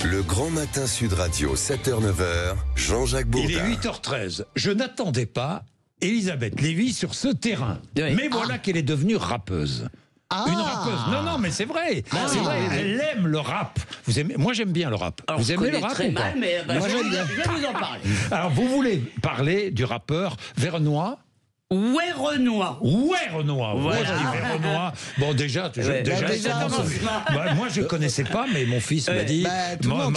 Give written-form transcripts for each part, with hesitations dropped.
Le Grand Matin Sud Radio, 7h-9h, Jean-Jacques Bourdin. Il est 8h13. Je n'attendais pas Elisabeth Lévy sur ce terrain. Oui. Mais voilà qu'elle est devenue rappeuse. Une rappeuse. Non, mais c'est vrai. C'est vrai. Elle aime le rap. Vous aimez... Moi, j'aime bien le rap. Alors, vous aimez le rap très ou pas? mal, mais Moi, je j'aime bien. vais vous en parler. Alors, vous voulez parler du rappeur Vernois? Ouais, Renoir. Ouais, Renoir. Voilà. Moi, je dis Vernois. Bon, déjà, Ouais. déjà, moi, je ne connaissais pas, mais mon fils m'a dit. tout le monde,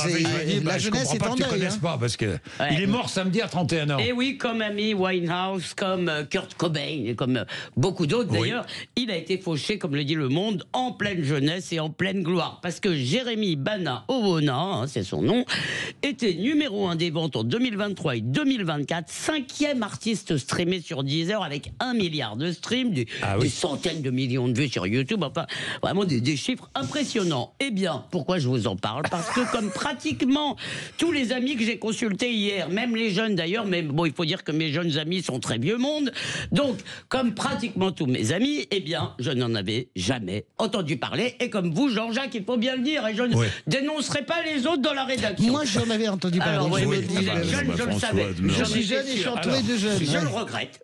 la je jeunesse comprends est pas en que tu deuil, connaisses hein. pas, parce que il est mort samedi à 31 ans. Et oui, comme Amy Winehouse, comme Kurt Cobain, et comme beaucoup d'autres d'ailleurs, il a été fauché, comme le dit Le Monde, en pleine jeunesse et en pleine gloire. Parce que Jérémy Bana Owona, hein, c'est son nom, était numéro 1 des ventes en 2023 et 2024, 5e artiste streamé sur Deezer avec 1 milliard de streams, des centaines de millions de vues sur YouTube, enfin vraiment des chiffres impressionnants. Eh bien, pourquoi je vous en parle? Parce que comme pratiquement tous les amis que j'ai consultés hier, même les jeunes d'ailleurs, mais bon, il faut dire que mes jeunes amis sont très vieux monde, donc comme pratiquement tous mes amis, eh bien, je n'en avais jamais entendu parler, et comme vous, Jean-Jacques, il faut bien le dire, et je ne dénoncerai pas les autres dans la rédaction. Moi, j'en avais entendu parler. Alors, je oui, le dis. je le savais. Je suis jeune et je suis entouré de jeunes. Je le regrette.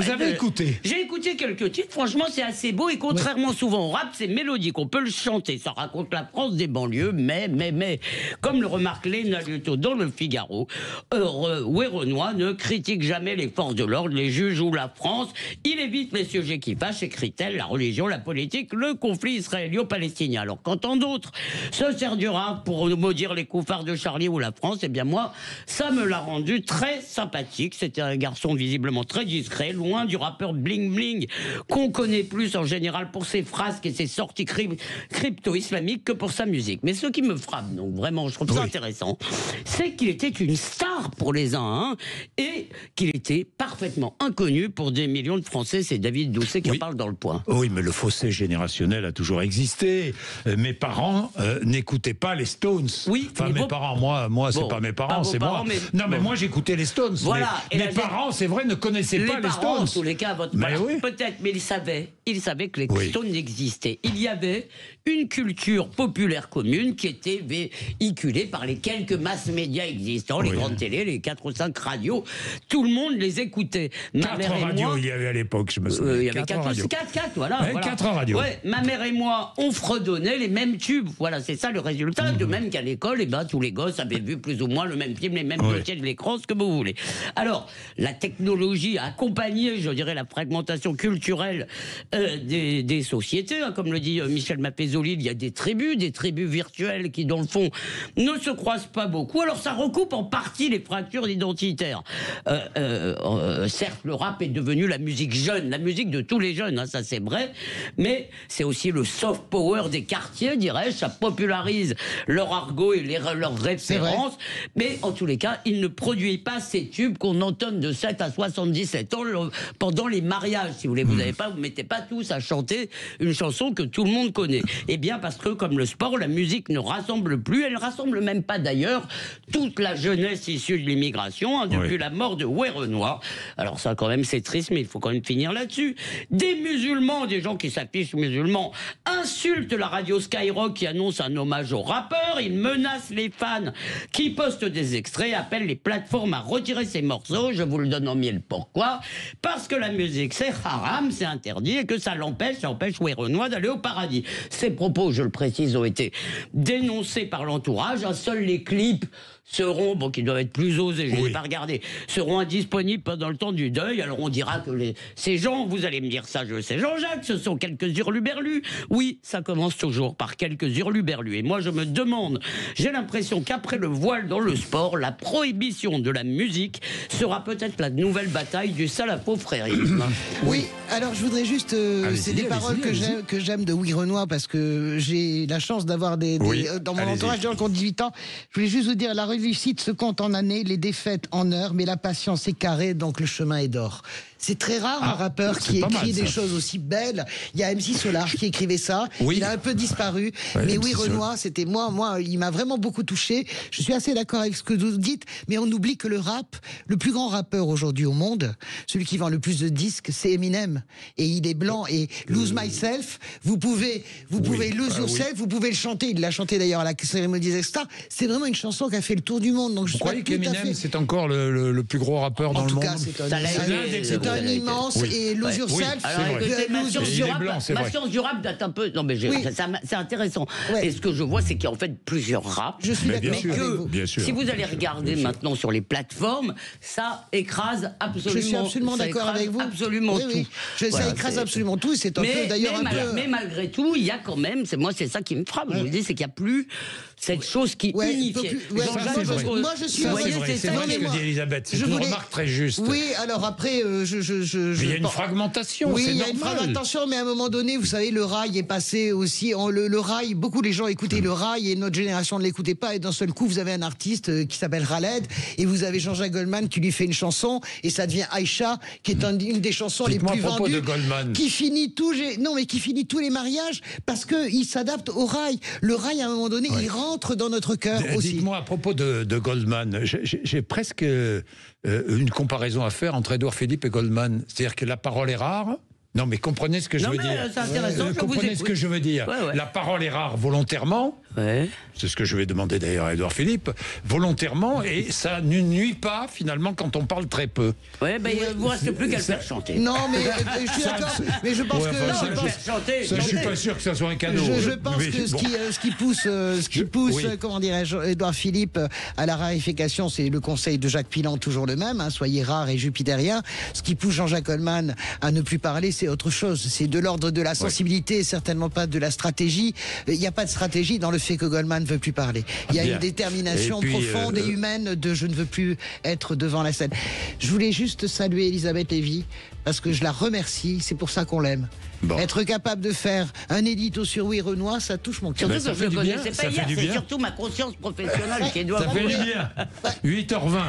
Vous avez écouté? J'ai écouté quelques titres, franchement c'est assez beau et contrairement souvent au rap, c'est mélodique, on peut le chanter, ça raconte la France des banlieues, mais, comme le remarque Léna Luto dans le Figaro, Renoir ne critique jamais les forces de l'ordre, les juges ou la France, il évite les sujets qui fâchent, écrit-elle, la religion, la politique, le conflit israélo-palestinien. Alors quand tant d'autres se servent du rap pour maudire les couffards de Charlie ou la France, eh bien moi, ça me l'a rendu très sympathique, c'était un garçon visiblement très discret, loin du rappeur bling bling qu'on connaît plus en général pour ses frasques et ses sorties crypto-islamiques que pour sa musique. Mais ce qui me frappe, donc vraiment, je trouve ça intéressant, c'est qu'il était une star pour les uns, hein, et qu'il était parfaitement inconnu pour des millions de Français. C'est David Doucet qui en parle dans Le Point. Oui, mais le fossé générationnel a toujours existé. Mes parents n'écoutaient pas les Stones. Oui, enfin, mes parents, moi, c'est pas mes parents, c'est moi. Non, mais moi, j'écoutais les Stones. Voilà. Mes parents, c'est vrai, ne connaissaient pas les Stones. En tous les cas, votre peut-être, mais il savait que les Stones existaient. Il y avait une culture populaire commune qui était véhiculée par les quelques masses médias existants, les grandes télés, les 4 ou 5 radios. Tout le monde les écoutait. 4 radios, il y avait à l'époque, je me souviens. Il y avait 4 voilà. 4 radios. Ouais, ma mère et moi, on fredonnait les mêmes tubes. Voilà, c'est ça le résultat. De même qu'à l'école, eh ben, tous les gosses avaient vu plus ou moins le même film, les mêmes dossiers de l'écran, ce que vous voulez. Alors, la technologie a accompagné, je dirais, la fragmentation culturelle des sociétés. Hein, comme le dit Michel Mappezoli, il y a des tribus virtuelles qui, dans le fond, ne se croisent pas beaucoup. Alors, ça recoupe en partie les fractures identitaires. Certes, le rap est devenu la musique jeune, la musique de tous les jeunes, hein, ça c'est vrai, mais c'est aussi le soft power des quartiers, dirais-je. Ça popularise leur argot et leurs références. Mais en tous les cas, il ne produit pas ces tubes qu'on entonne de 7 à 77 ans pendant les mariages. Si vous voulez, vous mettez pas tous à chanter une chanson que tout le monde connaît. Eh bien, parce que comme le sport, la musique ne rassemble plus. Elle ne rassemble même pas d'ailleurs toute la jeunesse issue de l'immigration, hein, depuis la mort de Renoir. Alors ça, quand même, c'est triste, mais il faut quand même finir là-dessus. Des musulmans, des gens qui s'affichent musulmans, insultent la radio Skyrock qui annonce un hommage au rappeur. Ils menacent les fans qui postent des extraits, appellent les plateformes à retirer ces morceaux. Je vous le donne en mille. Pourquoi? Parce que la musique, c'est haram, c'est interdit, et que ça empêche Renoir d'aller au paradis. Ces propos, je le précise, ont été dénoncés par l'entourage. Seuls les clips seront, qui doivent être plus osés, je n'ai pas regardé, seront indisponibles pendant le temps du deuil. Alors on dira que ces gens, vous allez me dire ça, je sais, Jean-Jacques, ce sont quelques hurluberlus. Oui, ça commence toujours par quelques hurluberlus. Et moi je me demande, j'ai l'impression qu'après le voile dans le sport, la prohibition de la musique sera peut-être la nouvelle bataille du salafo-frérisme. Oui, alors je voudrais juste, c'est des paroles que j'aime de Renoir, parce que j'ai la chance d'avoir dans mon entourage des gens qui ont 18 ans. Je voulais juste vous dire, la réussite se compte en années, les défaites en heures, mais la patience est carrée, donc le chemin est d'or. C'est très rare un rappeur qui écrit des choses aussi belles. Il y a MC Solar qui écrivait ça. Oui. Il a un peu disparu. Mais oui, Renoir, c'était moi, il m'a vraiment beaucoup touché. Je suis assez d'accord avec ce que vous dites, mais on oublie que le rap, le plus grand rappeur aujourd'hui au monde, celui qui vend le plus de disques, c'est Eminem. Et il est blanc. Et Lose Myself, vous pouvez Lose Yourself, vous pouvez le chanter. Il l'a chanté d'ailleurs à la cérémonie des Extras. C'est vraiment une chanson qui a fait le tour du monde. Donc je Vous croyez suis pas tout à qu'Eminem, fait... c'est encore le plus gros rappeur dans le monde? En tout cas, c'est un immense. Oui. Et Lose Yourself, Alors, écoutez, ma science du rap date un peu. Non, mais c'est intéressant. Ouais. Et ce que je vois, c'est qu'il y a en fait plusieurs raps. Je suis d'accord avec vous. Bien sûr. Si vous allez regarder maintenant sur les plateformes, ça écrase absolument. Je suis absolument d'accord avec vous. Absolument tout. Ça écrase absolument tout. C'est un peu d'ailleurs un peu. Mais malgré tout, il y a quand même. C'est ça qui me frappe. Je vous dis, c'est qu'il n'y a plus cette chose qui unifie. Moi, je suis. C'est vrai ce que dit Elisabeth. C'est une remarque très juste. Oui, alors après, il y a une fragmentation. Oui, il y a normal. une fragmentation, mais à un moment donné, vous savez, le rail est passé aussi. Le rail, beaucoup de gens écoutaient le rail et notre génération ne l'écoutait pas. Et d'un seul coup, vous avez un artiste qui s'appelle Khaled et vous avez Jean-Jacques Goldman qui lui fait une chanson et ça devient Aïcha, qui est une des chansons les plus vendues. De Goldman. Qui finit tous les mariages parce qu'il s'adapte au rail. Le rail, à un moment donné, il rentre dans notre cœur aussi. Dites-moi à propos de Goldman, j'ai presque une comparaison à faire entre Édouard Philippe et Goldman. C'est-à-dire que la parole est rare. Non, mais comprenez ce que je veux dire. C'est intéressant. Comprenez ce que je veux dire. Ouais. La parole est rare volontairement. Ouais. C'est ce que je vais demander d'ailleurs à Édouard Philippe. Volontairement, et ça ne nuit pas finalement quand on parle très peu. Oui, ben il ne vous reste plus qu'à le faire chanter. Non, mais je suis d'accord. Mais je pense que. Je suis pas sûr que ça soit un cadeau. Je pense que ce qui pousse, comment dirais-je, Édouard Philippe à la rarification, c'est le conseil de Jacques Pilan, toujours le même, soyez rare et jupitérien. Ce qui pousse Jean-Jacques Goldman à ne plus parler, c'est autre chose. C'est de l'ordre de la sensibilité, certainement pas de la stratégie. Il n'y a pas de stratégie dans le fait que Goldman ne veut plus parler. Il y a une détermination profonde et humaine de je ne veux plus être devant la scène. Je voulais juste saluer Elisabeth Lévy parce que je la remercie, c'est pour ça qu'on l'aime. Bon. Être capable de faire un édito sur Oui Renoir, ça touche mon cœur. Surtout que je ne le connaissais pas hier, c'est surtout ma conscience professionnelle qui doit... Ça fait du bien. 8h20.